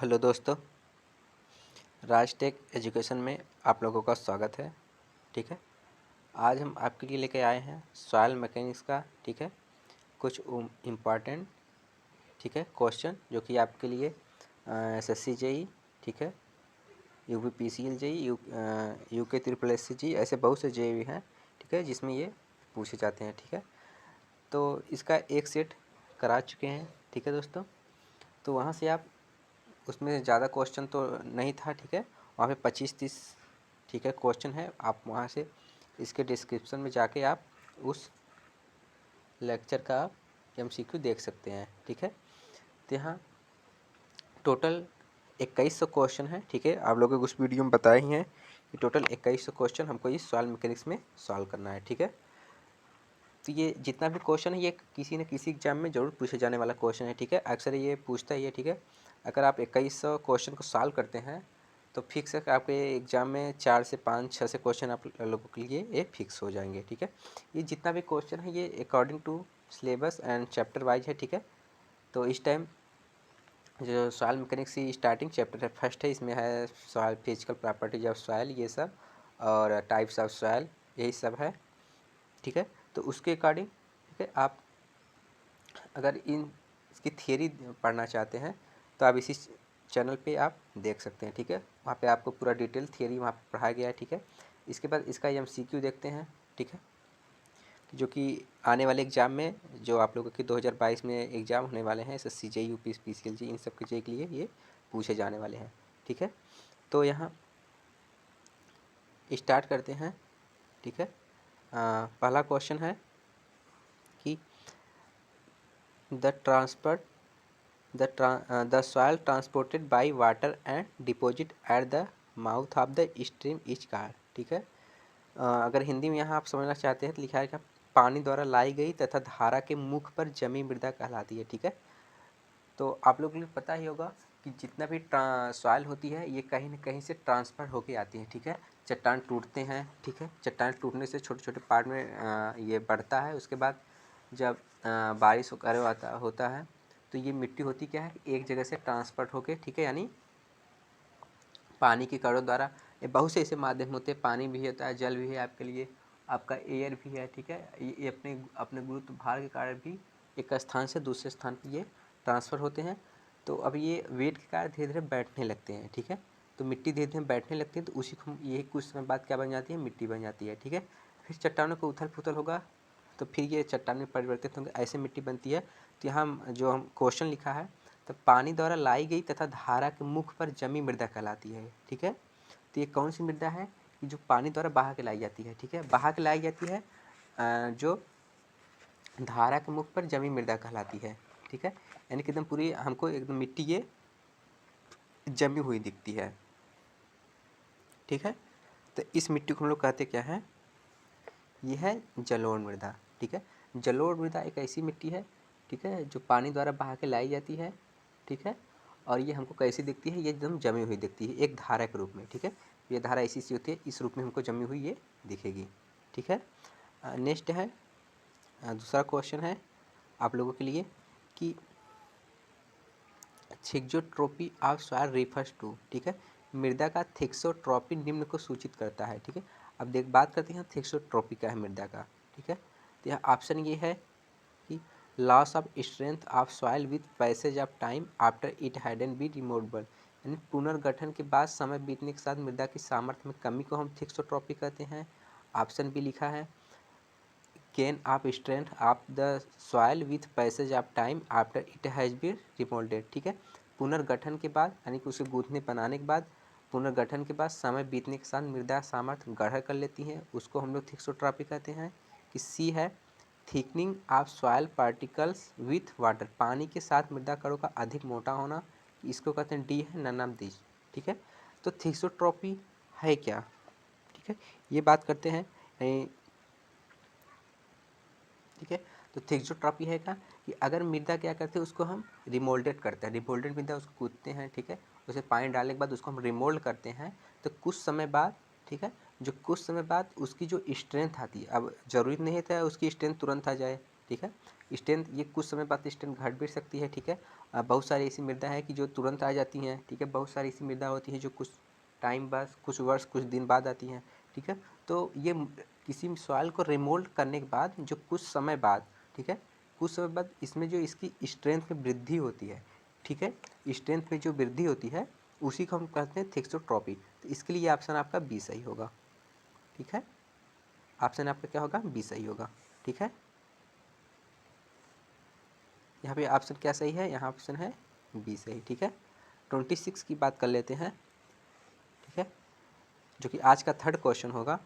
Hello दोस्तों, Rajtech education में आप लोगों का स्वागत है। ठीक है, आज हम आपके लिए लेके आए हैं सॉइल मैकेनिक्स का। ठीक है, कुछ इम्पॉर्टेंट ठीक है क्वेश्चन जो कि आपके लिए एसएससी जेई, ठीक है, UP PCL JE, UK triple SC JE, ऐसे बहुत से जेई हैं। ठीक है, जिसमें ये पूछे जाते हैं। ठीक है, तो इसका एक सेट करा चुके हैं। ठीक है दोस्तों, तो वहाँ से आप उसमें ज़्यादा क्वेश्चन तो नहीं था। ठीक है, वहाँ पे 25-30 ठीक है क्वेश्चन है। आप वहाँ से इसके डिस्क्रिप्शन में जाके आप उस लेक्चर का एमसीक्यू देख सकते हैं। ठीक है, तो यहाँ टोटल 2100 क्वेश्चन है। ठीक है, आप लोगों को उस वीडियो में बताए ही हैं कि टोटल 2100 क्वेश्चन हमको इस सॉइल मैकेनिक्स में सॉल्व करना है। ठीक है, तो ये जितना भी क्वेश्चन है ये किसी न किसी एग्जाम में ज़रूर पूछे जाने वाला क्वेश्चन है। ठीक है, अक्सर ये पूछता ही है। ठीक है, अगर आप 2100 क्वेश्चन को सॉल्व करते हैं तो फिक्स है कि आपके एग्ज़ाम में 4 से 5 6 से क्वेश्चन आप लोगों के लिए ये फिक्स हो जाएंगे। ठीक है, ये जितना भी क्वेश्चन है ये according to syllabus and chapter wise है। ठीक है, तो इस टाइम जो सॉइल मैकेनिक्स की स्टार्टिंग चैप्टर है, फर्स्ट है, इसमें है soil physical properties of soil, ये सब, और टाइप्स ऑफ सॉइल, यही सब है। ठीक है, तो उसके अकॉर्डिंग ठीक है, आप अगर इसकी थियरी पढ़ना चाहते हैं तो आप इसी चैनल पे आप देख सकते हैं। ठीक है, वहाँ पे आपको पूरा डिटेल थियरी वहाँ पे पढ़ाया गया है। ठीक है, इसके बाद इसका एमसीक्यू देखते हैं। ठीक है, जो कि आने वाले एग्ज़ाम में जो आप लोगों के 2022 में एग्ज़ाम होने वाले हैं, एसएससी जेई, यूपी पीसीएल जी, इन सब के जे के लिए ये पूछे जाने वाले हैं। ठीक है, तो यहाँ स्टार्ट करते हैं। ठीक है, पहला क्वेश्चन है कि the transport the soil transported by water and deposit at the mouth of the stream is called। ठीक है, अगर हिंदी में यहाँ आप समझना चाहते हैं तो लिखा है कि पानी द्वारा लाई गई तथा धारा के मुख पर जमी मृदा कहलाती है। ठीक है, तो आप लोगों को पता ही होगा कि जितना भी सॉइल होती है ये कहीं ना कहीं से ट्रांसफ़र होके आती है। ठीक है, चट्टान टूटते हैं। ठीक है, चट्टान टूटने से छोटे छोटे पार्ट में ये बढ़ता है। उसके बाद जब बारिश वगैरह होता है तो ये मिट्टी होती क्या है, एक जगह से ट्रांसफर होके, ठीक है, यानी पानी के कणों द्वारा, ये बहुत से ऐसे माध्यम होते हैं, पानी भी होता है, जल भी है आपके लिए, आपका एयर भी है। ठीक है, ये अपने अपने गुरुत्व भार के कारण भी एक स्थान से दूसरे स्थान पर ये ट्रांसफ़र होते हैं। तो अब ये वेट के कारण धीरे धीरे बैठने लगते हैं। ठीक है, तो मिट्टी धीरे धीरे बैठने लगती है, तो उसी को ये कुछ समय बाद क्या बन जाती है, मिट्टी बन जाती है। ठीक है, फिर चट्टानों को उथल पुथल होगा तो फिर ये चट्टान में परिवर्तित होंगे, ऐसे मिट्टी बनती है। तो यहाँ जो हम क्वेश्चन लिखा है, तो पानी द्वारा लाई गई तथा धारा के मुख पर जमी मृदा कहलाती है। ठीक है, तो ये कौन सी मृदा है कि जो पानी द्वारा बहा के लाई जाती है। ठीक है, बहा के लाई जाती है, जो धारा के मुख पर जमी मृदा कहलाती है। ठीक है, यानी कि एकदम पूरी हमको एकदम मिट्टी ये जमी हुई दिखती है। ठीक है, तो इस मिट्टी को हम लोग कहते क्या है, ये है जलोढ़ मृदा। ठीक है, जलोढ़ मृदा एक ऐसी मिट्टी है, ठीक है, जो पानी द्वारा बहा के लाई जाती है। ठीक है, और ये हमको कैसी दिखती है, ये एकदम जमी हुई दिखती है एक धारा के रूप में। ठीक है, ये धारा ऐसी सी होती है, इस रूप में हमको जमी हुई ये दिखेगी। ठीक है, नेक्स्ट है, दूसरा क्वेश्चन है आप लोगों के लिए कि थिक्सोट्रोपी ऑफ सॉइल रिफर्स टू। ठीक है, मृदा का थिक्सोट्रोपी निम्न को सूचित करता है। ठीक है, अब बात करते हैं थिक्सोट्रोपी क्या है मृदा का। ठीक है, तो यहाँ ऑप्शन ये है कि loss of strength of soil with passage of time after it had be removable, यानी पुनर्गठन के बाद समय बीतने के साथ मृदा की सामर्थ्य में कमी को हम थिक्सोट्रोपी कहते हैं। ऑप्शन बी लिखा है gain of strength of the soil with passage of time after it has been remoulded. ठीक है, पुनर्गठन के बाद, यानी कि उसे गूंथने बनाने के बाद, पुनर्गठन के बाद समय बीतने के साथ मृदा सामर्थ्य गाढ़ा कर लेती है, उसको हम लोग थिक्सोट्रॉपी कहते हैं। कि सी है thickening of soil particles with water, पानी के साथ मृदा कणों का अधिक मोटा होना, इसको कहते हैं डी है, नन ऑफ दिस। ठीक है, तो थिक्सोट्रॉपी है क्या। ठीक है, ये बात करते हैं। ठीक है, तो थिक्सोट्रॉपी है क्या कि अगर मृदा क्या करते हैं, उसको हम रिमोल्डेड करते हैं, रिमोल्डेड मृदा उसको कूदते हैं। ठीक है, उसे पानी डालने के बाद उसको हम रिमोल्ड करते हैं, तो कुछ समय बाद, ठीक है, जो कुछ समय बाद उसकी जो स्ट्रेंथ आती है, अब जरूरी नहीं था उसकी स्ट्रेंथ तुरंत आ जाए। ठीक है, स्ट्रेंथ ये कुछ समय बाद स्ट्रेंथ घट भी सकती है। ठीक है, बहुत सारी ऐसी मृदा है कि जो तुरंत आ जाती हैं, ठीक है। बहुत सारी ऐसी मृदा होती है जो कुछ टाइम बाद, कुछ वर्ष, कुछ दिन बाद आती हैं, ठीक है। तो ये किसी सॉइल को रिमोल्ड करने के बाद जो कुछ समय बाद, ठीक है, कुछ समय बाद इसमें जो इसकी स्ट्रेंथ में वृद्धि होती है, ठीक है, स्ट्रेंथ में जो वृद्धि होती है उसी को हम कहते हैं थेक्सोट्रॉपी। तो इसके लिए ऑप्शन आपका बी सही होगा, ठीक है। ऑप्शन आपका क्या होगा? बी सही होगा, ठीक है। यहाँ पे ऑप्शन क्या सही है? यहाँ ऑप्शन है बी सही, ठीक है। 26 की बात कर लेते हैं, ठीक है, जो कि आज का थर्ड क्वेश्चन होगा।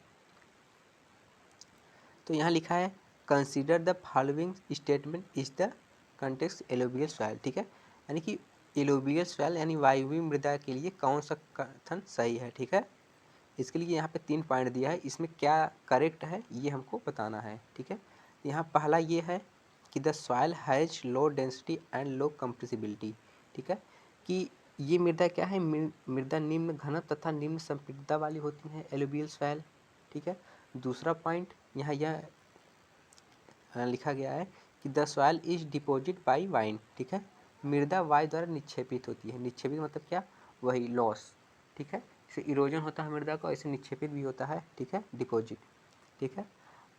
तो यहाँ लिखा है consider the following statement is the context helobial soil, ठीक है। यानी कि एलोबियल सॉइल यानी वायवीय मृदा के लिए कौन सा कथन सही है, ठीक है। इसके लिए यहाँ पे 3 पॉइंट दिया है, इसमें क्या करेक्ट है ये हमको बताना है, ठीक है। यहाँ पहला ये है कि the soil has low density and low compressibility, ठीक है, कि ये मृदा क्या है? मृदा निम्न घनत्व तथा निम्न संपीड़ितता वाली होती है, एलोबियल सॉइल, ठीक है। दूसरा पॉइंट यहाँ यह लिखा गया है कि the soil is deposit by wine, ठीक है, मृदा वायु द्वारा निक्षेपित होती है। निक्षेपित मतलब क्या? वही लॉस, ठीक है। जैसे इरोजन होता है मृदा का, ऐसे निक्षेपित भी होता है, ठीक है, डिपोजिट, ठीक है।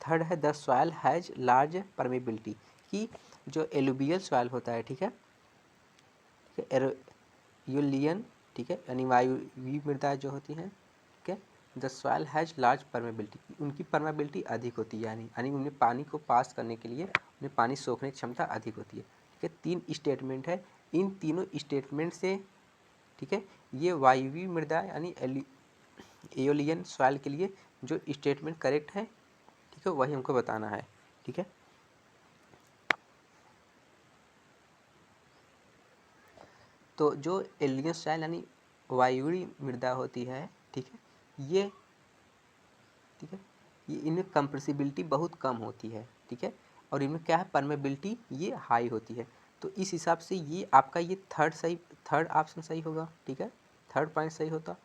थर्ड है the soil has large permeability, कि जो एलुबियल सॉइल होता है, ठीक है, एरोलियन, ठीक है, यानी वायुवीय मृदा जो होती हैं, ठीक है, the soil has large permeability, उनकी परमेबिलिटी अधिक होती है, यानी उन्हें पानी को पास करने के लिए उन्हें पानी सोखने की क्षमता अधिक होती है, ठीक है। 3 स्टेटमेंट है, इन तीनों स्टेटमेंट से, ठीक है, ये वायुवीय मृदा यानी एओलियन सॉइल के लिए जो स्टेटमेंट करेक्ट है, ठीक है, वही हमको बताना है, ठीक है। तो जो एलियन सॉइल यानी वायुवीय मृदा होती है, ठीक है, ये, ठीक है, ये इनमें कंप्रेसिबिलिटी बहुत कम होती है, ठीक है, और इनमें क्या है? परमेबिलिटी ये हाई होती है। तो इस हिसाब से ये आपका ये थर्ड ऑप्शन सही होगा, ठीक है, थर्ड पॉइंट सही होता।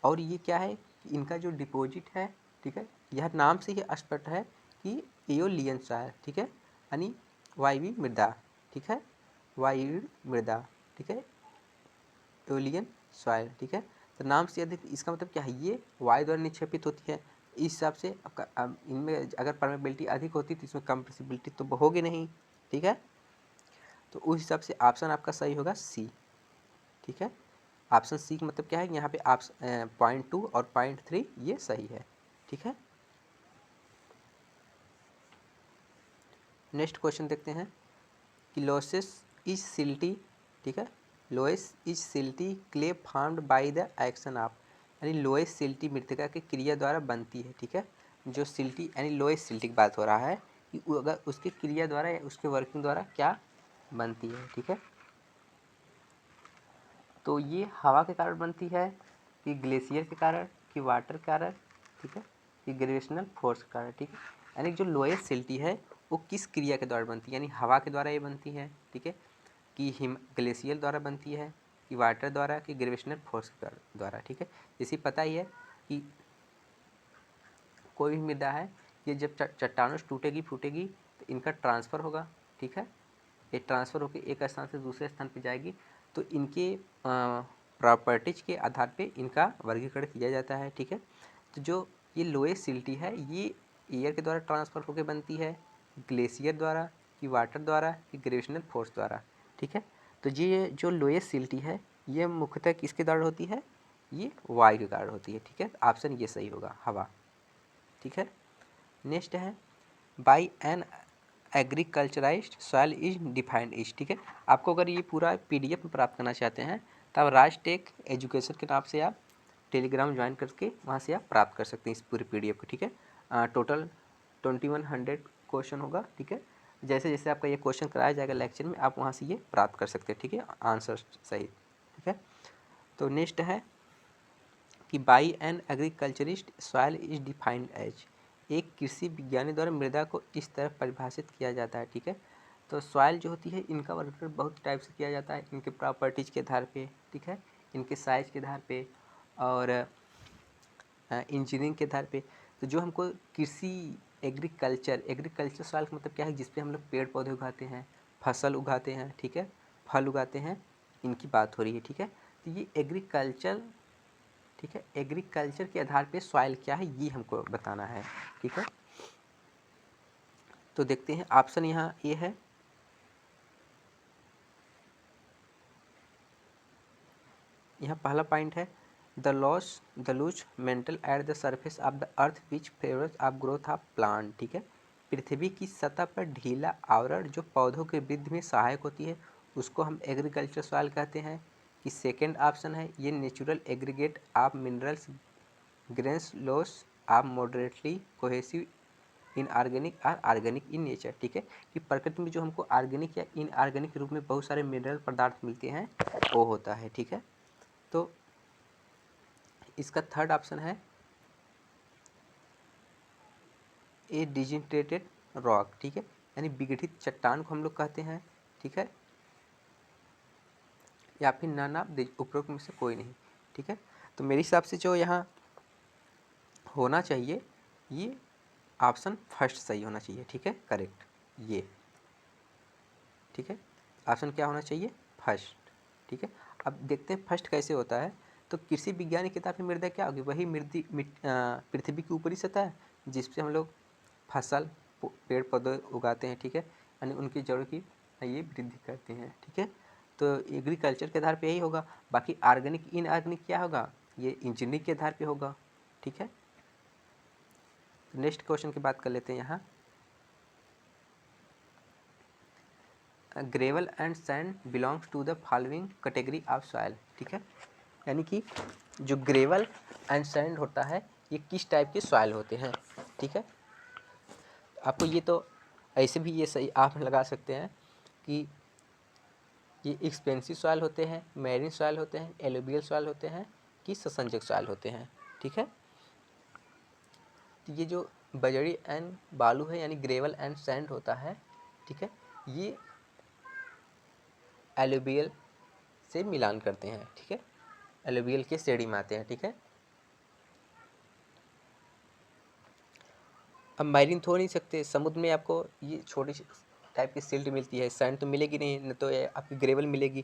और ये क्या है कि इनका जो डिपॉजिट है, ठीक है, यह नाम से ही स्पष्ट है कि एओलियन सॉइल, ठीक है, यानी वायुवीय मृदा, ठीक है, वायुवीय मृदा, ठीक है, एओलियन सॉइल, ठीक है। तो नाम से अधिक, इसका मतलब क्या है? ये वायु द्वारा निक्षेपित होती है। इस हिसाब से आपका इनमें अगर परमेबिलिटी अधिक होती तो इसमें कंप्रेसिबिलिटी तो होगी नहीं, ठीक है। तो उस हिसाब से ऑप्शन आपका सही होगा सी, ठीक है। ऑप्शन सी का मतलब क्या है? यहाँ पे ऑप्शन पॉइंट 2 और पॉइंट 3 ये सही है, ठीक है। नेक्स्ट क्वेश्चन देखते हैं कि लोसेस इज सिल्टी, ठीक है, loess is silty clay formed by the action of, यानी लोएस सिल्टी मृतिका की क्रिया द्वारा बनती है, ठीक है। जो सिल्टी यानी लोएस सिल्टी की बात हो रहा है कि अगर उसकी क्रिया द्वारा या उसके वर्किंग द्वारा क्या बनती है, ठीक है। तो ये हवा के कारण बनती है कि ग्लेशियर के कारण कि वाटर के कारण, ठीक है, कि ग्रेविटेशनल फोर्स के कारण, ठीक है। यानी जो लोएस्ट सिल्टी है वो किस क्रिया के द्वारा बनती है? यानी हवा के द्वारा ये बनती है, ठीक है, कि हिम ग्लेशियर द्वारा बनती है, कि वाटर द्वारा, कि ग्रेविटेशनल फोर्स के द्वारा, ठीक है। जैसे पता ही है कि कोई भी मृदा है, ये जब चट्टानों से टूटेगी फूटेगी तो इनका ट्रांसफ़र होगा, ठीक है, ये ट्रांसफ़र होकर एक स्थान से दूसरे स्थान पर जाएगी। तो इनके प्रॉपर्टीज के आधार पे इनका वर्गीकरण किया जाता है, ठीक है। तो जो ये लोएस्ट सिल्टी है ये एयर के द्वारा ट्रांसफ़र होकर बनती है, ग्लेशियर द्वारा, कि वाटर द्वारा, कि ग्रेविटेशनल फोर्स द्वारा, ठीक है। तो ये जो लोएस्ट सिल्टी है ये मुख्यतः किसके द्वारा होती है? ये वायु के कारण होती है, ठीक है। ऑप्शन ये सही होगा, हवा, ठीक है। नेक्स्ट है by an agriculturized soil is defined is, ठीक है। आपको अगर ये पूरा PDF में प्राप्त करना चाहते हैं तब राज टेक एजुकेशन के नाम से आप टेलीग्राम ज्वाइन करके वहाँ से आप प्राप्त कर सकते हैं इस पूरे PDF को, ठीक है। टोटल 2100 क्वेश्चन होगा, ठीक है। जैसे जैसे आपका ये क्वेश्चन कराया जाएगा लेक्चर में आप वहाँ से ये प्राप्त कर सकते हैं, ठीक है, आंसर सही, ठीक है। तो नेक्स्ट है कि by an agriculturist soil is defined as, एक कृषि विज्ञानी द्वारा मृदा को इस तरह परिभाषित किया जाता है, ठीक है। तो सॉइल जो होती है इनका वर्गीकरण बहुत टाइप से किया जाता है, इनके प्रॉपर्टीज़ के आधार पे, ठीक है, इनके साइज़ के आधार पे और इंजीनियरिंग के आधार पे। तो जो हमको कृषि एग्रीकल्चर सॉइल का मतलब क्या है? जिस पे हम लोग पेड़ पौधे उगाते हैं, फसल उगाते हैं, ठीक है, फल उगाते हैं, इनकी बात हो रही है। ठीक है, तो ये एग्रीकल्चर, ठीक है, एग्रीकल्चर के आधार पे सॉइल क्या है ये हमको बताना है। ठीक है, तो देखते हैं ऑप्शन यहाँ ये है, यहाँ पहला पॉइंट है the loose mantle at the surface of the earth which favours of growth of plant. ठीक है, पृथ्वी की सतह पर ढीला आवरण जो पौधों के वृद्धि में सहायक होती है उसको हम एग्रीकल्चर सॉइल कहते हैं। कि सेकेंड ऑप्शन है ये natural aggregate of minerals grains loss of moderately cohesive inorganic और ऑर्गेनिक इन नेचर। ठीक है, कि प्रकृति में जो हमको ऑर्गेनिक या इनऑर्गेनिक रूप में बहुत सारे मिनरल पदार्थ मिलते हैं वो होता है। ठीक है, तो इसका थर्ड ऑप्शन है ए डिजिटेटेड रॉक। ठीक है, यानी विघटित चट्टान को हम लोग कहते हैं। ठीक है, या फिर नन ऑफ उपरोक्त में से कोई नहीं। ठीक है, तो मेरे हिसाब से जो यहाँ होना चाहिए ये ऑप्शन फर्स्ट सही होना चाहिए। ठीक है, करेक्ट ये। ठीक है, ऑप्शन क्या होना चाहिए, फर्स्ट। ठीक है, अब देखते हैं फर्स्ट कैसे होता है। तो कृषि विज्ञान की किताब में मृदा क्या होगी, वही पृथ्वी की ऊपरी सतह है जिससे हम लोग फसल पेड़ पौधे उगाते हैं। ठीक है, यानी उनकी जड़ों की ये वृद्धि करते हैं। ठीक है, तो एग्रीकल्चर के आधार पे यही होगा। बाकी ऑर्गेनिक इनऑर्गेनिक क्या होगा, ये इंजीनियरिंग के आधार पे होगा। ठीक है, तो नेक्स्ट क्वेश्चन की बात कर लेते हैं यहाँ। Gravel and sand belongs to the following category of soil. ठीक है, यानी कि जो ग्रेवल एंड सैंड होता है ये किस टाइप के सॉइल होते हैं। ठीक है, आपको ये तो ऐसे भी ये सही आप लगा सकते हैं कि ये एक्सपेंसिव सॉइल होते हैं, मैरीन सॉइल होते हैं, एलुवियल सॉइल होते हैं कि ससंजक सॉइल होते हैं। ठीक है, तो ये जो बजड़ी एंड बालू है यानी ग्रेवल एंड सैंड होता है। ठीक है, ये एलुवियल से मिलान करते हैं। ठीक है, एलुवियल के श्रेणी में आते हैं। ठीक है, अब मैरीन तो हो नहीं सकते, समुद्र में आपको ये छोटी टाइप की सिल्ट मिलती है, सैंड तो मिलेगी नहीं, न तो ये आपकी ग्रेवल मिलेगी।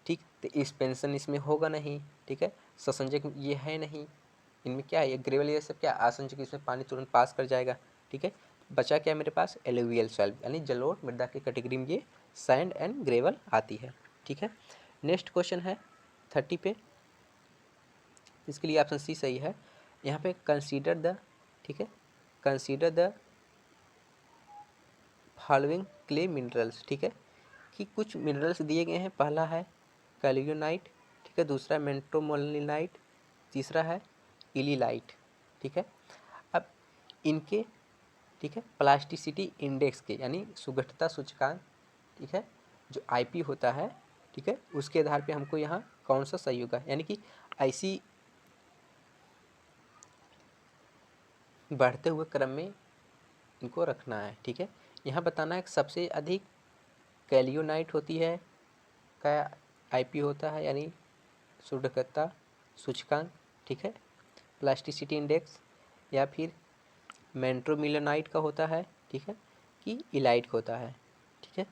ठीक, तो एक्सपेंशन इसमें होगा नहीं। ठीक है, ससंजक ये है नहीं, इनमें क्या है ये ग्रेवल ये सब क्या आसंजक, इसमें पानी तुरंत पास कर जाएगा। ठीक है, बचा क्या मेरे पास, एलुवियल सॉइल यानी जलोढ़ मृदा की कैटेगरी में ये सैंड एंड ग्रेवल आती है। ठीक है, नेक्स्ट क्वेश्चन है 30 पे, इसके लिए ऑप्शन सी सही है। यहाँ पे कंसीडर द, ठीक है, consider the following clay minerals. ठीक है, कि कुछ मिनरल्स दिए गए हैं, पहला है कैल्यूनाइट, ठीक है, दूसरा है मेंटोमोलिनाइट, तीसरा है इलीलाइट। ठीक है, अब इनके, ठीक है, प्लास्टिसिटी इंडेक्स के यानी सुगठता सूचकांक, ठीक है, जो आईपी होता है, ठीक है, उसके आधार पे हमको यहाँ कौन सा सही होगा, यानी कि ऐसी बढ़ते हुए क्रम में इनको रखना है। ठीक है, यहाँ बताना है कि सबसे अधिक कैल्यूनाइट होती है का आईपी होता है यानी सुगठता सूचकांक। ठीक है, प्लास्टिसिटी इंडेक्स, या फिर मेंट्रोमिलोनाइट का होता है, ठीक है, कि इलाइट का होता है। ठीक है,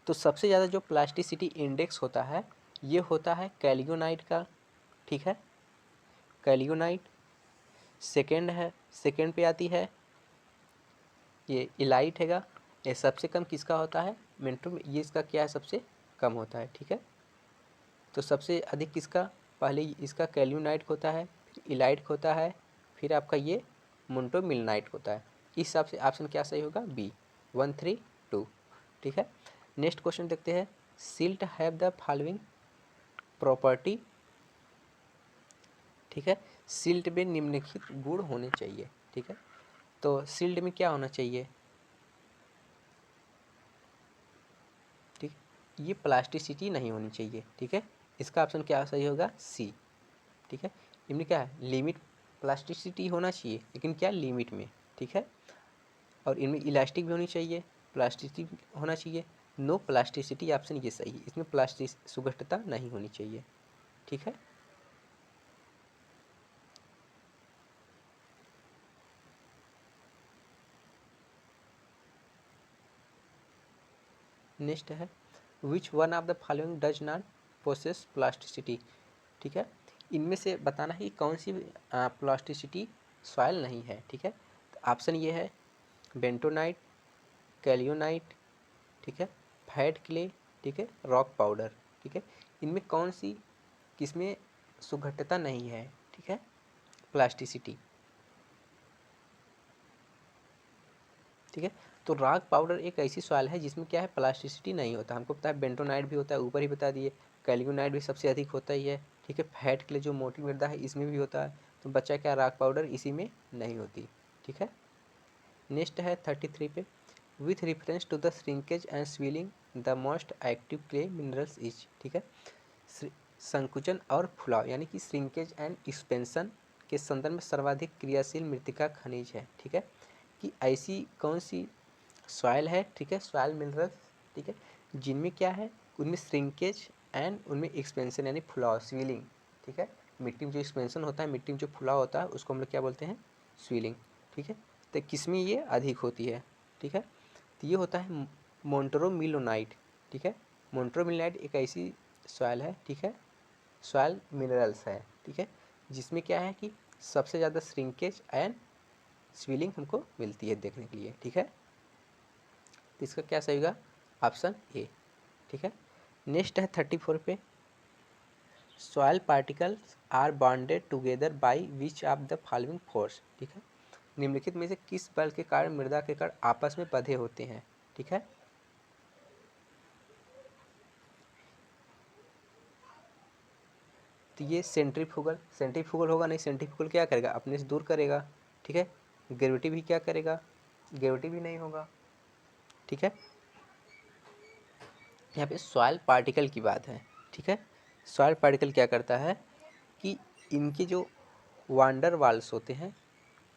तो सबसे ज़्यादा जो प्लास्टिसिटी इंडेक्स होता है ये होता है कैल्यूनाइट का। ठीक है, कैल्यूनाइट सेकेंड है, सेकेंड पे आती है ये इलाइट हैगा। ये सबसे कम किसका होता है, मेंट्रो, ये इसका क्या है, सबसे कम होता है। ठीक है, तो सबसे अधिक किसका, पहले इसका कैल्यूनाइट होता है, फिर इलाइट होता है, फिर आपका ये मोंटोमिलनाइट होता है। इस हिसाब से ऑप्शन क्या सही होगा, बी 1 3 2। ठीक है, नेक्स्ट क्वेश्चन देखते हैं। Silt have the following property. ठीक है, सिल्ट में निम्नलिखित गुण होने चाहिए। ठीक है, तो सिल्ट में क्या होना चाहिए, ठीक, ये प्लास्टिसिटी नहीं होनी चाहिए। ठीक है, इसका ऑप्शन क्या सही होगा, सी। ठीक है, इनमें क्या है, लिमिट प्लास्टिसिटी होना चाहिए लेकिन क्या लिमिट में। ठीक है, और इनमें इलास्टिक भी होनी चाहिए, प्लास्टिसिटी होना चाहिए, नो प्लास्टिसिटी ऑप्शन ये सही है, इसमें प्लास्टिक सुगठता नहीं होनी चाहिए। ठीक है, नेक्स्ट है which one of the following does not possess plasticity, ठीक है, इनमें से बताना है कि कौन सी प्लास्टिसिटी सॉइल नहीं है, ठीक है। तो ऑप्शन ये है बेंटोनाइट, कैलियोनाइट, ठीक है, फैट क्ले, ठीक है, रॉक पाउडर, ठीक है, इनमें कौन सी किसमें सुघट्यता नहीं है, ठीक है, प्लास्टिसिटी, ठीक है। तो रॉक पाउडर एक ऐसी सॉइल है जिसमें क्या है प्लास्टिसिटी नहीं होता, हमको पता है बेंटोनाइट भी होता है, ऊपर ही बता दिए, कैल्यूनाइट भी सबसे अधिक होता ही है, ठीक है, फैट के लिए जो मोटी मृदा है इसमें भी होता है, तो बच्चा क्या रॉक पाउडर इसी में नहीं होती, ठीक है। नेक्स्ट है 33 पे, with reference to the shrinkage and swelling the most active clay minerals is, ठीक है, संकुचन और फुलाव यानी कि श्रिंकेज एंड एक्सपेंशन के संदर्भ में सर्वाधिक क्रियाशील मृतिका खनिज है, ठीक है, कि ऐसी कौन सी सॉइल है, ठीक है, सॉइल मिनरल्स, ठीक है, जिनमें क्या है उनमें श्रिंकेज एंड उनमें एक्सपेंशन यानी फुलाव स्विलिंग, ठीक है, मिट्टी में जो एक्सपेंशन होता है, मिट्टी में जो फुलाव होता है उसको हम लोग क्या बोलते हैं स्विलिंग, ठीक है। तो किसमें ये अधिक होती है, ठीक है, तो ये होता है मोन्ट्रोमिलोनाइट, ठीक है, मोन्ट्रोमिलोनाइट एक ऐसी सॉइल है, ठीक है, सॉइल मिनरल्स है, ठीक है, जिसमें क्या है कि सबसे ज़्यादा श्रिंकेज एंड स्विलिंग हमको मिलती है देखने के लिए, ठीक है। तो इसका क्या सही होगा ऑप्शन ए, ठीक है। नेक्स्ट है 34 पे, soil particles are bonded together by which of the following force, ठीक है, निम्नलिखित में से किस बल के कारण मृदा के कण आपस में बंधे होते हैं, ठीक है। तो ये सेंट्रीफ्यूगल होगा नहीं, सेंट्रीफ्यूगल क्या करेगा अपने से दूर करेगा, ठीक है, ग्रेविटी भी क्या करेगा, ग्रेविटी भी नहीं होगा, ठीक है। यहाँ पे सॉइल पार्टिकल की बात है, ठीक है, सॉइल पार्टिकल क्या करता है कि इनके जो वांडर वाल्स होते हैं,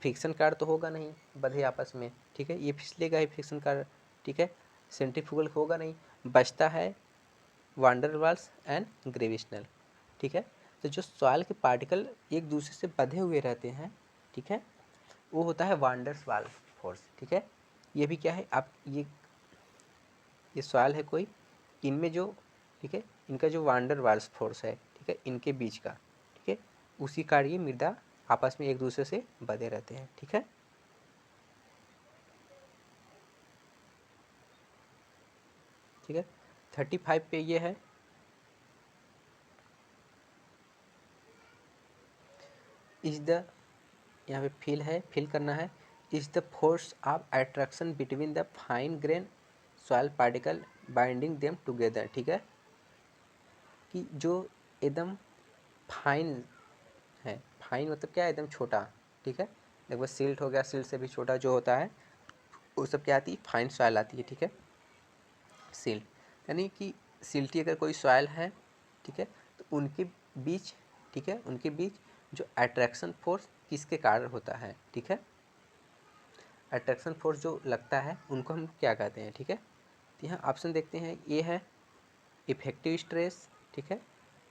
फ्रिक्शन कार तो होगा नहीं बंधे आपस में, ठीक है, ये फिसलेगा ही फ्रिक्शन कार, ठीक है, सेंट्रीफ्यूगल होगा नहीं, बचता है वांडर वाल्स एंड ग्रेविशनल, ठीक है। तो जो सॉइल के पार्टिकल एक दूसरे से बंधे हुए रहते हैं, ठीक है, वो होता है वांडर्स वाल फोर्स, ठीक है। ये भी क्या है आप ये सॉइल है कोई, इनमें जो, ठीक है, इनका जो वांडर वाल्स फोर्स है, ठीक है, इनके बीच का, ठीक है, उसी कारण ये मृदा आपस में एक दूसरे से बंधे रहते हैं, ठीक है। ठीक है 35 पे ये है, इज द, यहाँ पे फिल करना है, is the force of attraction between the fine grain soil particle binding them together, ठीक है, कि जो एकदम फाइन है, फाइन मतलब क्या है एकदम छोटा, ठीक है, लगभग सिल्ट हो गया, सिल्ट से भी छोटा जो होता है वो सब क्या आती है फाइन सॉइल आती है, ठीक है, सिल्ट यानी कि सिल्टी अगर कोई सॉइल है, ठीक है, तो उनके बीच, ठीक है, उनके बीच जो अट्रैक्शन फोर्स किसके कारण होता है, ठीक है, अट्रैक्शन फोर्स जो लगता है उनको हम क्या कहते हैं, ठीक है। तो यहाँ ऑप्शन देखते हैं, ये है इफेक्टिव स्ट्रेस, ठीक है,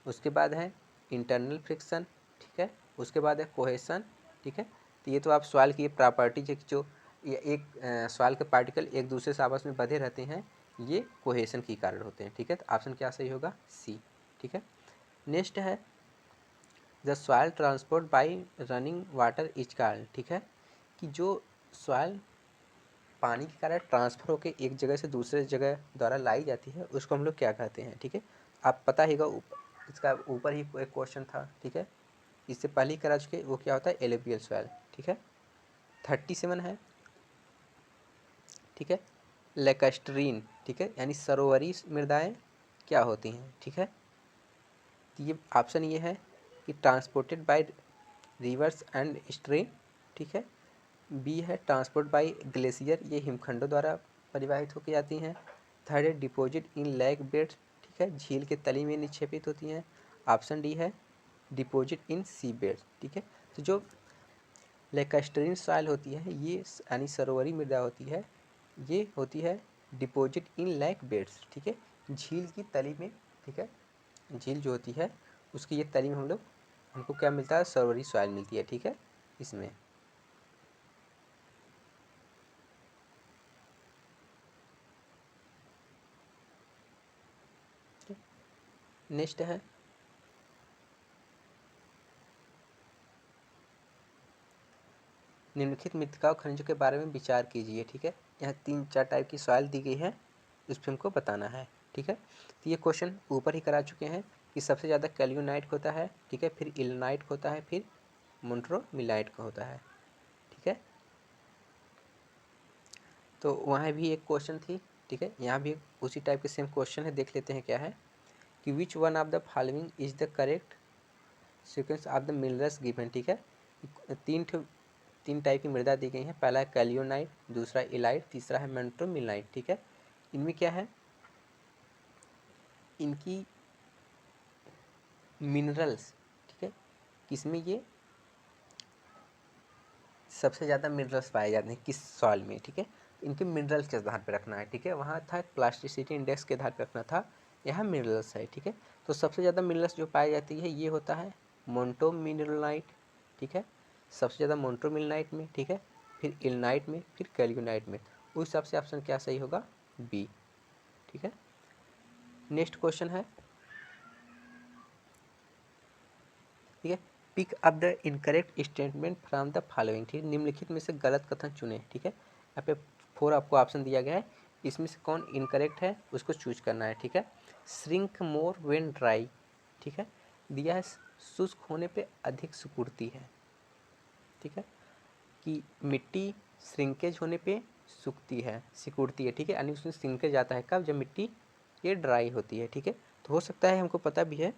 उसके बाद है इंटरनल फ्रिक्शन, ठीक है, उसके बाद है कोहेसन, ठीक है। तो ये तो आप सॉइल की प्रॉपर्टीज है कि जो ये एक सॉइल के पार्टिकल एक दूसरे से आपस में बंधे रहते हैं, ये कोहेसन के कारण होते हैं, ठीक है। तो ऑप्शन क्या सही होगा सी, ठीक है। नेक्स्ट है the soil transport bye running water is called, ठीक है, कि जो सॉइल पानी के कारण ट्रांसफ़र होकर एक जगह से दूसरे जगह द्वारा लाई जाती है उसको हम लोग क्या कहते हैं, ठीक है। आप पता ही होगा इसका ऊपर ही एक क्वेश्चन था, ठीक है, इससे पहले ही करा चुके, वो क्या होता है एलुवियल सॉइल, ठीक है। 37 है, ठीक है, लेकस्ट्रीन, ठीक है, यानी सरोवरी मृदाएँ क्या होती हैं, ठीक है। तो ये ऑप्शन ये है कि transported by reverse and stream, ठीक है। बी है ट्रांसपोर्ट बाय ग्लेशियर, ये हिमखंडों द्वारा परिवाहित होकर जाती हैं। थर्ड है डिपॉजिट इन लैक बेड्स, ठीक है, झील के तली में निक्षेपित होती हैं। ऑप्शन डी है डिपॉजिट इन सी बेड्स, ठीक है। तो जो लेकस्ट्रीन सॉइल होती है ये यानी सरोवरी मृदा होती है, ये होती है डिपॉजिट इन लैक बेड्स, ठीक है, झील की तली में, ठीक है, झील जो होती है उसकी ये तली में हमको क्या मिलता है सरोवरी सॉइल मिलती है, ठीक है, इसमें। नेक्स्ट है निम्नलिखित मृत्तिका खनिजों के बारे में विचार कीजिए। ठीक है, यहाँ 3-4 टाइप की सॉइल दी गई है, इस पर हमको बताना है। ठीक है, तो ये क्वेश्चन ऊपर ही करा चुके हैं कि सबसे ज़्यादा कैल्यूनाइट होता है, ठीक है, फिर इल्नाइट होता है, फिर मोन्ट्रोमिलाइट का होता है। ठीक है, तो वहाँ भी एक क्वेश्चन थी। ठीक है, यहाँ भी उसी टाइप के सेम क्वेश्चन है, देख लेते हैं क्या है कि विच one of the following is the correct sequence of the minerals given. ठीक है, तीन टाइप की मृदा दी गई हैं। पहला है कैल्यूनाइट, दूसरा इलाइट, तीसरा है मोन्ट्रोमिलाइट। ठीक है, इनमें क्या है, इनकी मिनरल्स, ठीक है, किसमें ये सबसे ज़्यादा मिनरल्स पाए जाते हैं, किस सॉइल में। ठीक है, इनके मिनरल्स के आधार पर रखना है। ठीक है, वहाँ था प्लास्टिसिटी इंडेक्स के आधार पर रखना था, यहाँ मिनरल्स है। ठीक है, तो सबसे ज़्यादा मिनरल्स जो पाई जाती है ये होता है मोन्टोमिनरलाइट। ठीक है, सबसे ज़्यादा मोन्टोमिलनाइट में, ठीक है, फिर इल्नाइट में, फिर कैल्यूनाइट में। उस हिसाब से ऑप्शन क्या सही होगा, बी। ठीक है, नेक्स्ट क्वेश्चन है, ठीक है, pick up the incorrect statement from the following. ठीक है, निम्नलिखित में से गलत कथन चुने। ठीक है, यहाँ पे 4 आपको ऑप्शन दिया गया है, इसमें से कौन इनकरेक्ट है उसको चूज करना है। ठीक है, श्रिंक मोर व्हेन ड्राई, ठीक है, दिया है शुष्क होने पे अधिक सिकुड़ती है। ठीक है, कि मिट्टी श्रिंकेज होने पे सूखती है, सिकुड़ती है। ठीक है, यानी उसमें श्रिंकेज आता है कब, जब मिट्टी ये ड्राई होती है। ठीक है, तो हो सकता है हमको पता भी है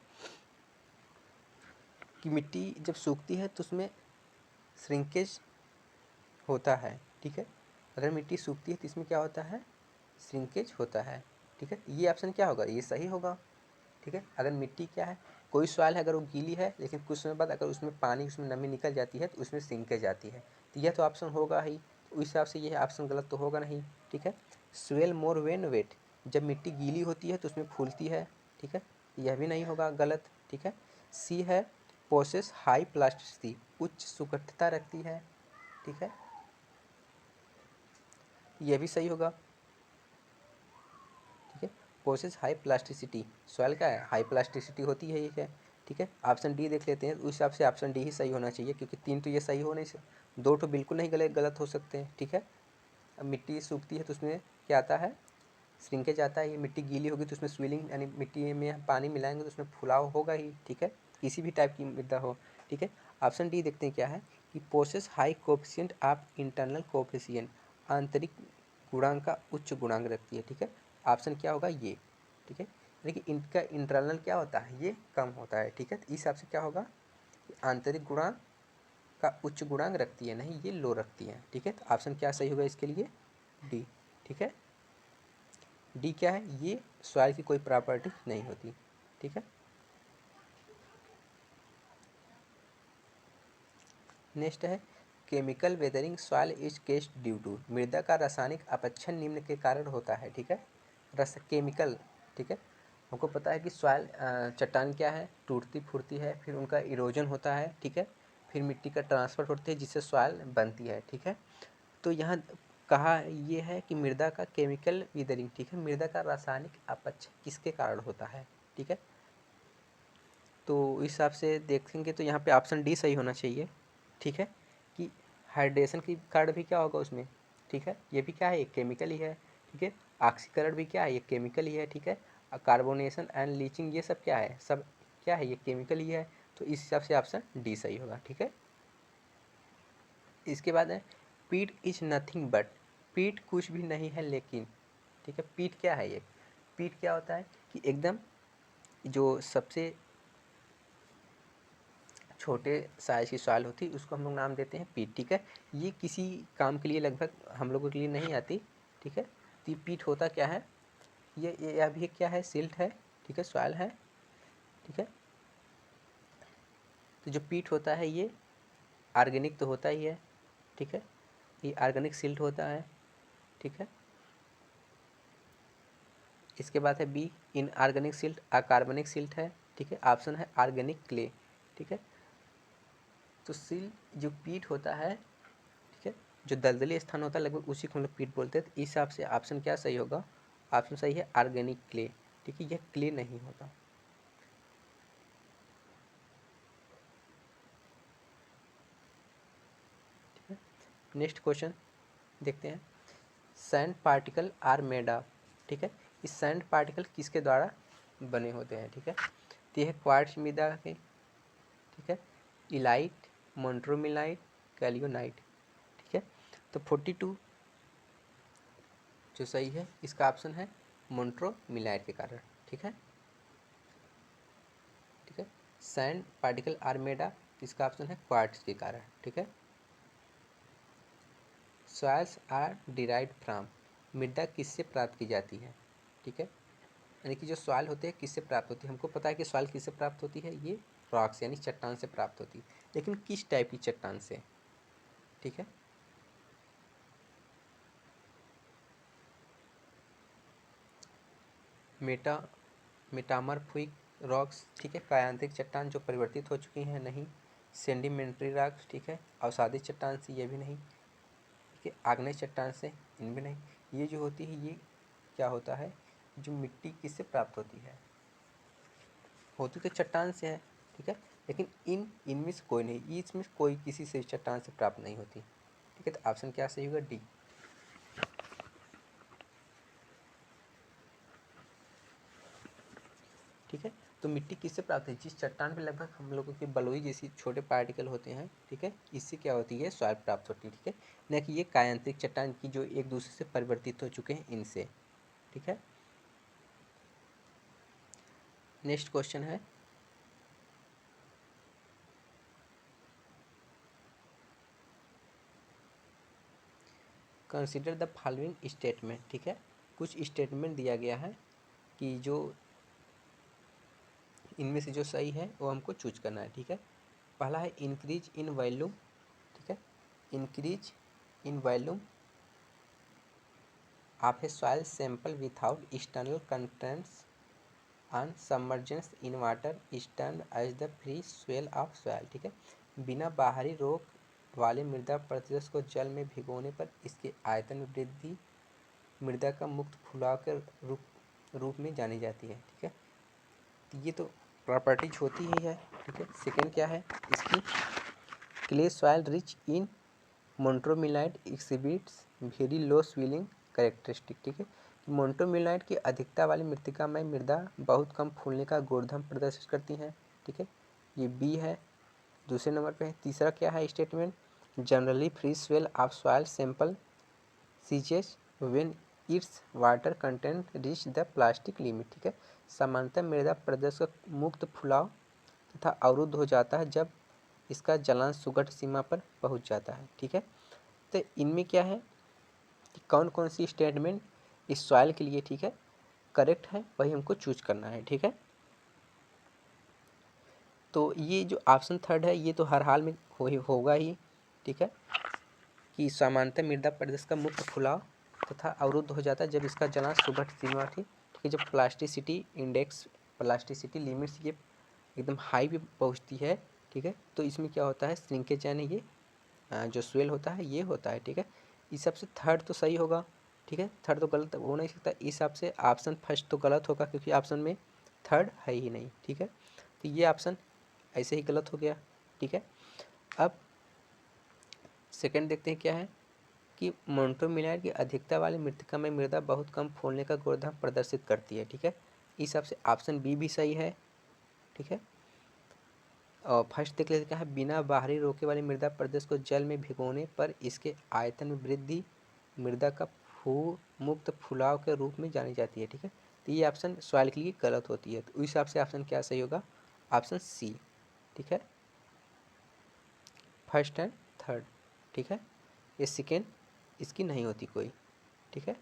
कि मिट्टी जब सूखती है तो उसमें श्रिंकेज होता है। ठीक है, अगर मिट्टी सूखती है तो इसमें क्या होता है, श्रिंकेज होता है। ठीक है, ये ऑप्शन क्या होगा, ये सही होगा। ठीक है, अगर मिट्टी क्या है, कोई सॉइल है अगर वो गीली है लेकिन कुछ समय बाद अगर उसमें पानी, उसमें नमी निकल जाती है तो उसमें श्रिंकेज आती है, तो यह तो ऑप्शन होगा ही। तो उस हिसाब से यह ऑप्शन गलत तो होगा नहीं। ठीक है, स्वेल मोर वेन वेट, जब मिट्टी गीली होती है तो उसमें फूलती है। ठीक है, यह भी नहीं होगा, गलत। ठीक है, सी है पोसेस हाई प्लास्टिसिटी, उच्च सुकठता रखती है। ठीक है, यह भी सही होगा। ठीक है, पोसेस हाई प्लास्टिसिटी, सॉइल का है हाई प्लास्टिसिटी होती है ये है। ठीक है, ऑप्शन डी देख लेते हैं, उस हिसाब से ऑप्शन डी ही सही होना चाहिए, क्योंकि 3 तो ये सही हो नहीं सकते, 2 तो बिल्कुल नहीं गलत गलत हो सकते हैं। ठीक है, अब मिट्टी सूखती है तो उसमें क्या आता है, श्रिंकेज आता है। ये मिट्टी गीली होगी तो उसमें स्विलिंग, यानी मिट्टी में हम पानी मिलाएंगे तो उसमें फुलाव होगा ही। ठीक है, किसी भी टाइप की मृदा हो। ठीक है, ऑप्शन डी देखते हैं क्या है कि possess high coefficient of internal coefficient, आंतरिक गुणांक का उच्च गुणांक रखती है। ठीक है, ऑप्शन क्या होगा, ये। ठीक है, देखिए इनका इंटरनल क्या होता है, ये कम होता है। ठीक है, तो इस हिसाब से क्या होगा, आंतरिक गुणांक का उच्च गुणांक रखती है, नहीं ये लो रखती है। ठीक है, तो ऑप्शन क्या सही होगा इसके लिए, डी। ठीक है, डी क्या है, ये सॉइल की कोई प्रॉपर्टी नहीं होती। ठीक है, नेक्स्ट है chemical weathering soil is caused due to, मृदा का रासायनिक अपक्षय निम्न के कारण होता है। ठीक है, रस केमिकल। ठीक है, हमको पता है कि सॉइल चट्टान क्या है, टूटती फूटती है, फिर उनका इरोजन होता है। ठीक है, फिर मिट्टी का ट्रांसफर होती है जिससे सॉइल बनती है। ठीक है, तो यहाँ कहा ये है कि मृदा का केमिकल वेदरिंग, ठीक है, मृदा का रासायनिक अपक्षय किसके कारण होता है। ठीक है, तो इस हिसाब से देखेंगे तो यहाँ पे ऑप्शन डी सही होना चाहिए। ठीक है, कि हाइड्रेशन की कारण भी क्या होगा उसमें। ठीक है, ये भी क्या है, एक केमिकल ही है। ठीक है, ऑक्सीकरण भी क्या है, ये केमिकल ही है। ठीक है, कार्बोनेशन एंड लीचिंग ये सब क्या है, सब क्या है, ये केमिकल ही है। तो इस हिसाब से ऑप्शन डी सही होगा। ठीक है, इसके बाद है पीट इज नथिंग बट, पीट कुछ भी नहीं है लेकिन। ठीक है, पीट क्या है, ये पीट क्या होता है कि एकदम जो सबसे छोटे साइज की सॉइल होती है उसको हम लोग नाम देते हैं पीट। ठीक है, ये किसी काम के लिए लगभग हम लोगों के लिए नहीं आती। ठीक है, तो ये पीट होता क्या है, ये अभी क्या है, सिल्ट है। ठीक है, सॉइल है। ठीक है, तो जो पीट होता है ये ऑर्गेनिक तो होता ही है। ठीक है, ये ऑर्गेनिक सिल्ट होता है। ठीक है, इसके बाद है बी इनऑर्गेनिक सिल्ट, अकार्बनिक सिल्ट है। ठीक है, ऑप्शन है ऑर्गेनिक क्ले। ठीक है, तो सिल जो पीट होता है, ठीक है, जो दलदली स्थान होता है लगभग उसी को हम लोग पीट बोलते हैं। तो इस हिसाब से ऑप्शन क्या सही होगा, ऑप्शन सही है ऑर्गेनिक क्ले। ठीक है, यह क्ले नहीं होता। नेक्स्ट क्वेश्चन देखते हैं, sand particle are made of, ठीक है, इस सैंड पार्टिकल किसके द्वारा बने होते हैं, ठीक है, तो यह क्वार्ट्ज मृदा के, ठीक है, इलाइट, मोन्ट्रोमिलाइट, कैलियोनाइट, ठीक है, तो 42 जो सही है इसका ऑप्शन है मोन्ट्रोमिलाइट के कारण, ठीक है, ठीक है, sand particle are made of, इसका ऑप्शन है क्वार्ट्ज के कारण, ठीक है, सॉइल्स आर डिराइव्ड फ्रॉम, मृदा किससे प्राप्त की जाती है, ठीक है, यानी कि जो सॉइल होते हैं किससे प्राप्त होती है, हमको पता है कि सॉइल किससे प्राप्त होती है, ये रॉक से यानी चट्टान से प्राप्त होती है, लेकिन किस टाइप की चट्टान से, ठीक है, मेटा मेटामॉर्फिक रॉक्स, ठीक है, कायांतरिक चट्टान जो परिवर्तित हो चुकी हैं, नहीं, सेडिमेंट्री रॉक्स, ठीक है, अवसादी चट्टान से, ये भी नहीं, ठीक है, आग्नेय चट्टान से, इनमें नहीं, ये जो होती है ये क्या होता है, जो मिट्टी किससे प्राप्त होती तो चट्टान से है, ठीक है, लेकिन इनमें से कोई नहीं, इसमें कोई किसी से चट्टान से प्राप्त नहीं होती, ठीक है, तो ऑप्शन क्या सही होगा, डी, ठीक है, तो मिट्टी किससे प्राप्त है, जिस चट्टान पे लगभग हम लोगों के बलुई जैसी छोटे पार्टिकल होते हैं, ठीक है, इससे क्या होती है, सॉइल प्राप्त होती है, ठीक है, न कि ये कायांतरिक चट्टान की जो एक दूसरे से परिवर्तित हो चुके हैं इनसे, ठीक है। नेक्स्ट क्वेश्चन है, कंसिडर द फॉलोइंग स्टेटमेंट, ठीक है, कुछ स्टेटमेंट दिया गया है कि जो इनमें से जो सही है वो हमको चूज करना है, ठीक है, पहला है इंक्रीज इन वॉल्यूम, ठीक है, increase in volume of a soil sample without external contents on submergence in water is termed as the free swell of soil, ठीक है, बिना बाहरी रोक वाले मृदा प्रदेश को जल में भिगोने पर इसके आयतन में वृद्धि मृदा का मुक्त फुलाव के रूप में जानी जाती है, ठीक है, तो ये तो प्रॉपर्टीज होती ही है, ठीक है। सेकंड क्या है इसकी, clay soil rich in montmorillonite exhibits very low swelling characteristic, ठीक है, मोन्ट्रोमिलाइट की अधिकता वाली मृतिका में मृदा बहुत कम फूलने का गुणधर्म प्रदर्शित करती हैं, ठीक है, ये बी है। दूसरे नंबर पे है, तीसरा क्या है statement, generally free swell of soil sample ceases when its water content reach the plastic limit, ठीक है, सामान्यतः मृदा प्रदेश का मुक्त फुलाव तथा अवरुद्ध हो जाता है जब इसका जलांश सुगठ सीमा पर पहुंच जाता है, ठीक है, तो इनमें क्या है कि कौन कौन सी स्टेटमेंट इस सॉइल के लिए, ठीक है, करेक्ट है, वही हमको चूज करना है, ठीक है। तो ये जो ऑप्शन थर्ड है ये तो हर हाल में होगा ही, ठीक है, कि सामान्यतः मृदा प्रदेश का मुक्त फुलाव तथा अवरुद्ध हो जाता है जब इसका जलांश सुगठ सीमा थी, ठीक है, जब प्लास्टिसिटी इंडेक्स, प्लास्टिसिटी लिमिट्स ये एकदम हाई पे पहुंचती है, ठीक है, तो इसमें क्या होता है, श्रिंकेज यानी ये जो स्वेल होता है ये होता है, ठीक है, इस सबसे थर्ड तो सही होगा, ठीक है, थर्ड तो गलत हो नहीं सकता, इस हिसाब से ऑप्शन फर्स्ट तो गलत होगा क्योंकि ऑप्शन में थर्ड है ही नहीं, ठीक है, तो ये ऑप्शन ऐसे ही गलत हो गया, ठीक है। अब सेकंड देखते हैं क्या है कि मोन्ट्रोमिलाइट की अधिकता वाली मृतिका में मृदा बहुत कम फूलने का गुणधर्म प्रदर्शित करती है, ठीक है, इस हिसाब से ऑप्शन बी भी सही है, ठीक है। और फर्स्ट देख लेते क्या है, बिना बाहरी रोके वाली मृदा प्रदेश को जल में भिगोने पर इसके आयतन में वृद्धि मृदा का मुक्त फुलाव के रूप में जानी जाती है, ठीक है, तो ये ऑप्शन सॉइल के लिए गलत होती है, तो उस हिसाब से ऑप्शन क्या सही होगा, ऑप्शन सी, ठीक है, फर्स्ट एंड थर्ड, ठीक है, ये सेकेंड इसकी नहीं होती कोई, ठीक है।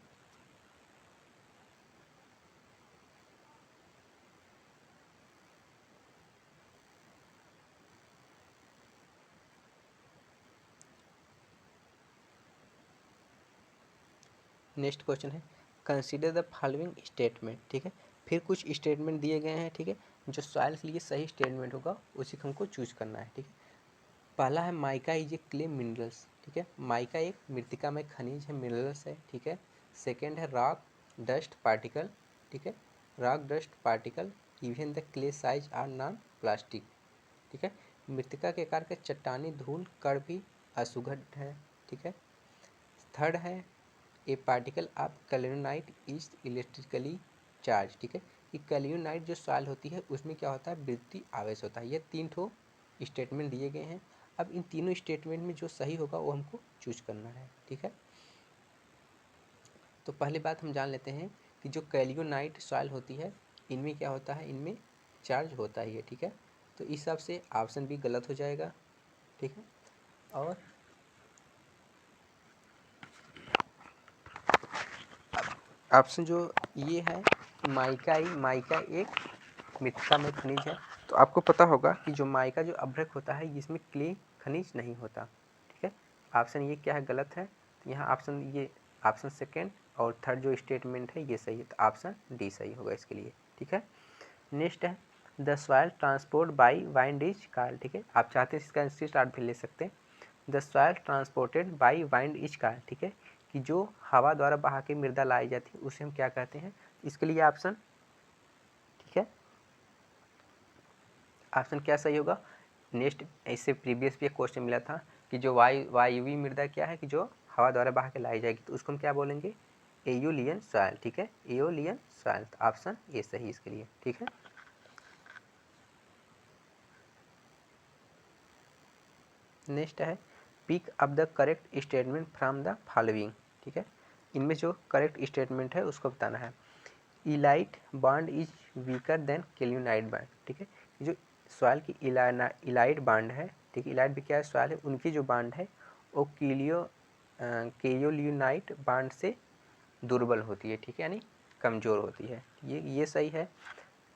नेक्स्ट क्वेश्चन है, कंसीडर द फॉलोइंग स्टेटमेंट, ठीक है, फिर कुछ स्टेटमेंट दिए गए हैं, ठीक है, जो सॉइल के लिए सही स्टेटमेंट होगा उसी को हमको चूज करना है, ठीक है। पहला है mica is a clay minerals, ठीक है, माइका एक मृतिका में खनिज है, मिनरल्स है, ठीक है। सेकेंड है रॉक डस्ट पार्टिकल, ठीक है, rock dust particle even the clay size are non plastic, ठीक है, मृतिका के आकार के चट्टानी धूल कण भी असुघट है, ठीक है। थर्ड है a particle of kaolinite is electrically charge, ठीक है। कि कैल्यूनाइट जो सॉइल होती है उसमें क्या होता है, विद्युतीय आवेश होता है। ये 3 ठो स्टेटमेंट दिए गए हैं। अब इन तीनों स्टेटमेंट में जो सही होगा वो हमको चूज करना है, ठीक है। तो पहली बात हम जान लेते हैं कि जो कैल्यूनाइट सॉइल होती है इनमें क्या होता है, इनमें चार्ज होता ही है, ठीक है। तो इस हिसाब से ऑप्शन भी गलत हो जाएगा, ठीक है। और ऑप्शन जो ये है माइका एक मिथ्या में खनिज है। तो आपको पता होगा कि जो माइका जो अभ्रक होता है इसमें क्ले खनिज नहीं होता, ठीक है। ऑप्शन ये क्या है, गलत है। तो यहाँ ऑप्शन सेकेंड और थर्ड जो स्टेटमेंट है ये सही है। तो ऑप्शन डी सही होगा इसके लिए, ठीक है। नेक्स्ट है the soil transport by wind is called, ठीक है। आप चाहते हैं इसका स्टार्ट भी ले सकते हैं। The soil transported by wind is called, ठीक है। कि जो हवा द्वारा बहा के मृदा लाई जाती है उसे हम क्या कहते हैं। इसके लिए ऑप्शन, ठीक है, ऑप्शन क्या सही होगा। नेक्स्ट इससे प्रीवियस भी एक क्वेश्चन मिला था कि जो वायुवी मृदा क्या है, कि जो हवा द्वारा बहा के लाई जाएगी, तो उसको हम क्या बोलेंगे, एओलियन सॉइल, ठीक है, एओलियन सॉइल। तो ऑप्शन ए सही इसके लिए, ठीक है। नेक्स्ट है pick up the correct statement from the following, ठीक है। इनमें जो करेक्ट स्टेटमेंट है उसको बताना है। Illite bond is weaker than kaolinite bond, ठीक है। जो सॉइल की इलाइट बॉन्ड है, ठीक है, इलाइट भी क्या है, सॉइल है, उनकी जो बॉन्ड है वो केयोलियोनाइट बॉन्ड से दुर्बल होती है, ठीक है, यानी कमज़ोर होती है। ये सही है।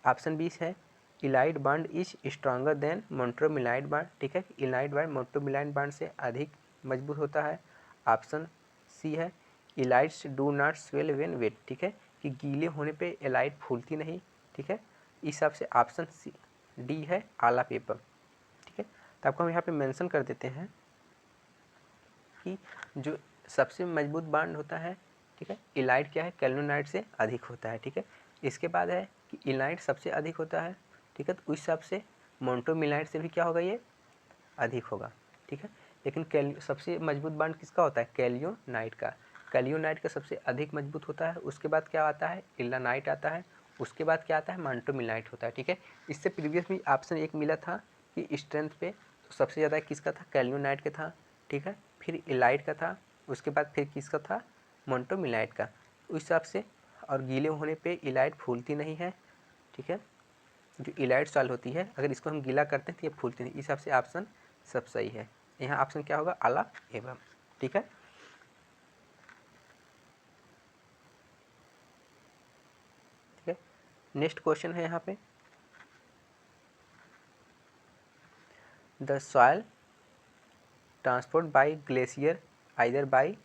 ऑप्शन 20 है illite bond is stronger than montmorillonite bond, ठीक है। इलाइट बॉन्ड मोन्ट्रोमिलाइट बॉन्ड से अधिक मजबूत होता है। ऑप्शन सी है illites do not swell when wet, ठीक है, कि गीले होने पे इलाइट फूलती नहीं, ठीक है। इस हिसाब से ऑप्शन सी डी है आला पेपर, ठीक है। तो आपको हम यहाँ पे मेंशन कर देते हैं कि जो सबसे मजबूत बॉन्ड होता है, ठीक है, इलाइट क्या है, कैल्यूनाइट से अधिक होता है, ठीक है। इसके बाद है कि इलाइट सबसे अधिक होता है, ठीक है। तो उस हिसाब से मोन्टोमिलाइट से भी क्या होगा, ये अधिक होगा, ठीक है। लेकिन सबसे मजबूत बॉन्ड किसका होता है, कैल्यूनाइट का। कैल्यूनाइट का सबसे अधिक मजबूत होता है। उसके बाद क्या आता है, इलानाइट आता है। उसके बाद क्या आता है, मोन्टोमिलाइट होता है, ठीक है। इससे प्रीवियस भी ऑप्शन एक मिला था कि स्ट्रेंथ पे तो सबसे ज़्यादा किसका था, कैल्यूनाइट का था, ठीक है। फिर इलाइट का था, उसके बाद फिर किसका था, मोन्टोमिलाइट का। उस हिसाब से और गीले होने पे इलाइट फूलती नहीं है, ठीक है। जो इलाइट सॉइल होती है अगर इसको हम गीला करते हैं तो ये फूलती नहीं। इस हिसाब से ऑप्शन सब सही है। यहाँ ऑप्शन क्या होगा, आला एवं, ठीक है। ठीक है, नेक्स्ट क्वेश्चन है यहाँ पे the soil transport by glacier either by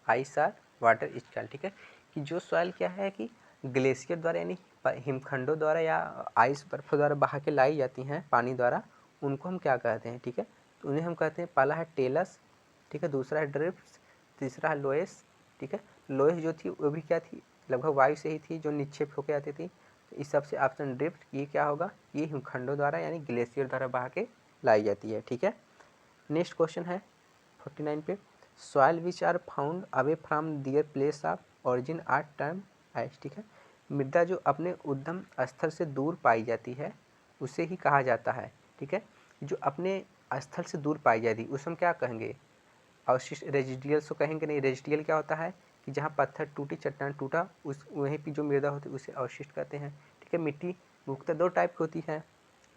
ice or water is called, ठीक है। कि जो सॉइल क्या है कि ग्लेशियर द्वारा यानी हिमखंडों द्वारा या आइस बर्फ द्वारा बहा के लाई जाती हैं पानी द्वारा, उनको हम क्या कहते हैं, ठीक है। तो उन्हें हम कहते हैं, पहला है टेलस, ठीक है, दूसरा है ड्रिफ्ट, तीसरा है लोएस, ठीक है। लोएस जो थी वो भी क्या थी, लगभग वायु से ही थी जो निक्षेप होकर आती थी। तो इस सबसे ऑप्शन ड्रिफ्ट ये क्या होगा, ये हिमखंडों द्वारा यानी ग्लेशियर द्वारा बहा के लाई जाती है, ठीक है। नेक्स्ट क्वेश्चन है 49 पे soil which are found away from their place of origin are term as, ठीक है। मृदा जो अपने उद्गम स्थल से दूर पाई जाती है उसे ही कहा जाता है, ठीक है। जो अपने स्थल से दूर पाई जाती है उसे हम क्या कहेंगे, अवशिष्ट, रेजिडियल्स को कहेंगे नहीं। रेजिडियल क्या होता है कि जहाँ पत्थर टूटी, चट्टान टूटा, उस वहीं की जो मृदा होती है उसे अवशिष्ट कहते हैं, ठीक है। मिट्टी मुख्यतः दो टाइप की होती है,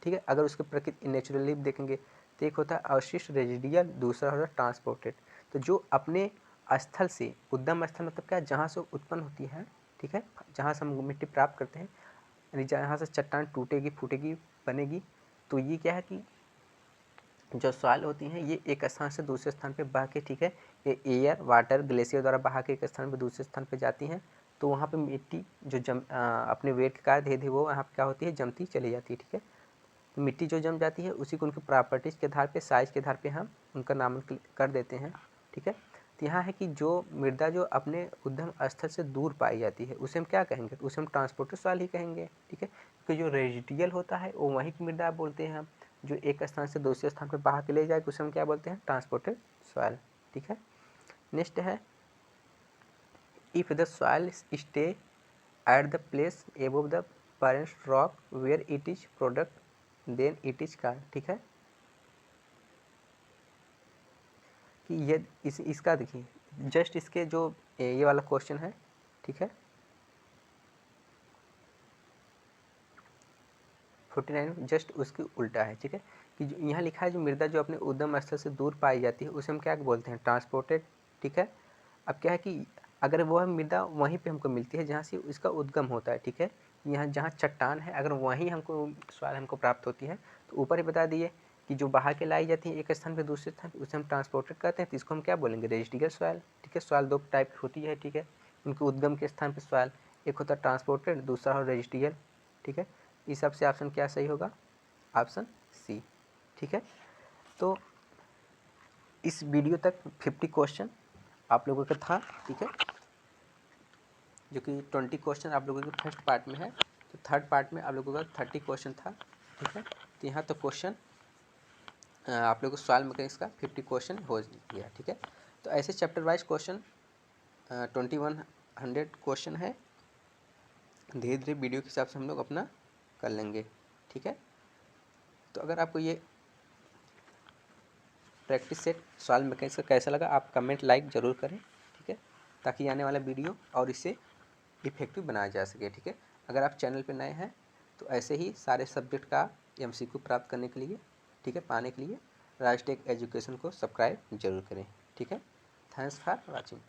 ठीक है। अगर उसके प्रकृति नेचुरली देखेंगे तो एक होता है अवशिष्ट रेजिडियल, दूसरा होता है ट्रांसपोर्टेड। तो जो अपने स्थल से, उद्गम स्थल मतलब क्या, जहाँ से उत्पन्न होती है, ठीक है, जहाँ से हम मिट्टी प्राप्त करते हैं, यानी जहाँ से चट्टान टूटेगी, फूटेगी, बनेगी, तो ये क्या है कि जो सॉइल होती हैं ये एक स्थान से दूसरे स्थान पे बह के, ठीक है, ये एयर वाटर ग्लेशियर द्वारा बहा के एक स्थान पे दूसरे स्थान पे जाती हैं। तो वहाँ पे मिट्टी जो अपने वेट के कारण धीरे धीरे वो यहाँ पे क्या होती है, जमती चली जाती है, ठीक है। तो मिट्टी जो जम जाती है उसी को उनकी प्रॉपर्टीज़ के आधार पे, साइज़ के आधार पे हम उनका नामांकन कर देते हैं, ठीक है। तो यहाँ है कि जो मृदा जो अपने उद्गम स्थल से दूर पाई जाती है उसे हम क्या कहेंगे, उसे हम ट्रांसपोर्टेड सॉइल ही कहेंगे, ठीक है। क्योंकि जो रेजिडियल होता है वो वहीं की मृदा बोलते हैं हम, जो एक स्थान से दूसरे स्थान पर बहा के ले जाए उसे हम क्या बोलते हैं, ट्रांसपोर्टेड सॉइल, ठीक है। नेक्स्ट है if the soil stay at the place above the parent rock where it is product then it is car. ठीक है, कि ये इसका देखिए जस्ट इसके जो ये वाला क्वेश्चन है, ठीक है 49 जस्ट उसकी उल्टा है। ठीक है, कि जो यहाँ लिखा है जो मृदा जो अपने उद्गम स्थल से दूर पाई जाती है उसे हम क्या बोलते हैं, ट्रांसपोर्टेड। ठीक है, अब क्या है कि अगर वह मृदा वहीं पे हमको मिलती है जहाँ से उसका उद्गम होता है, ठीक है, यहाँ जहाँ चट्टान है अगर वहीं हमको सॉइल हमको प्राप्त होती है तो ऊपर ही बता दिए कि जो बहा के लाई जाती है एक स्थान पे दूसरे स्थान पे उसे हम ट्रांसपोर्टेड कहते हैं, तो इसको हम क्या बोलेंगे, रेजिडियल सॉइल। ठीक है, सॉइल दो टाइप की होती है। ठीक है, उनके उद्गम के स्थान पर सॉइल एक होता है ट्रांसपोर्टेड, दूसरा हो रेजिडियल। ठीक है, इस हिसाब से ऑप्शन क्या सही होगा, ऑप्शन सी। ठीक है, तो इस वीडियो तक 50 क्वेश्चन आप लोगों का था। ठीक है, जो कि 20 क्वेश्चन आप लोगों के फर्स्ट पार्ट में है, तो थर्ड पार्ट में आप लोगों का 30 क्वेश्चन था। ठीक है, तो यहाँ तो क्वेश्चन आप लोगों को सॉइल मैकेनिक्स का 50 क्वेश्चन हो गया। ठीक है, तो ऐसे चैप्टर वाइज क्वेश्चन 2100 क्वेश्चन है, धीरे धीरे वीडियो के हिसाब से हम लोग अपना कर लेंगे। ठीक है, तो अगर आपको ये प्रैक्टिस सेट सॉइल मैकेनिक्स का कैसा लगा आप कमेंट लाइक ज़रूर करें। ठीक है, ताकि आने वाला वीडियो और इसे इफेक्टिव बनाया जा सके। ठीक है, अगर आप चैनल पर नए हैं तो ऐसे ही सारे सब्जेक्ट का MCQ प्राप्त करने के लिए, ठीक है, पाने के लिए राजटेक एजुकेशन को सब्सक्राइब जरूर करें। ठीक है, थैंक्स फॉर वॉचिंग।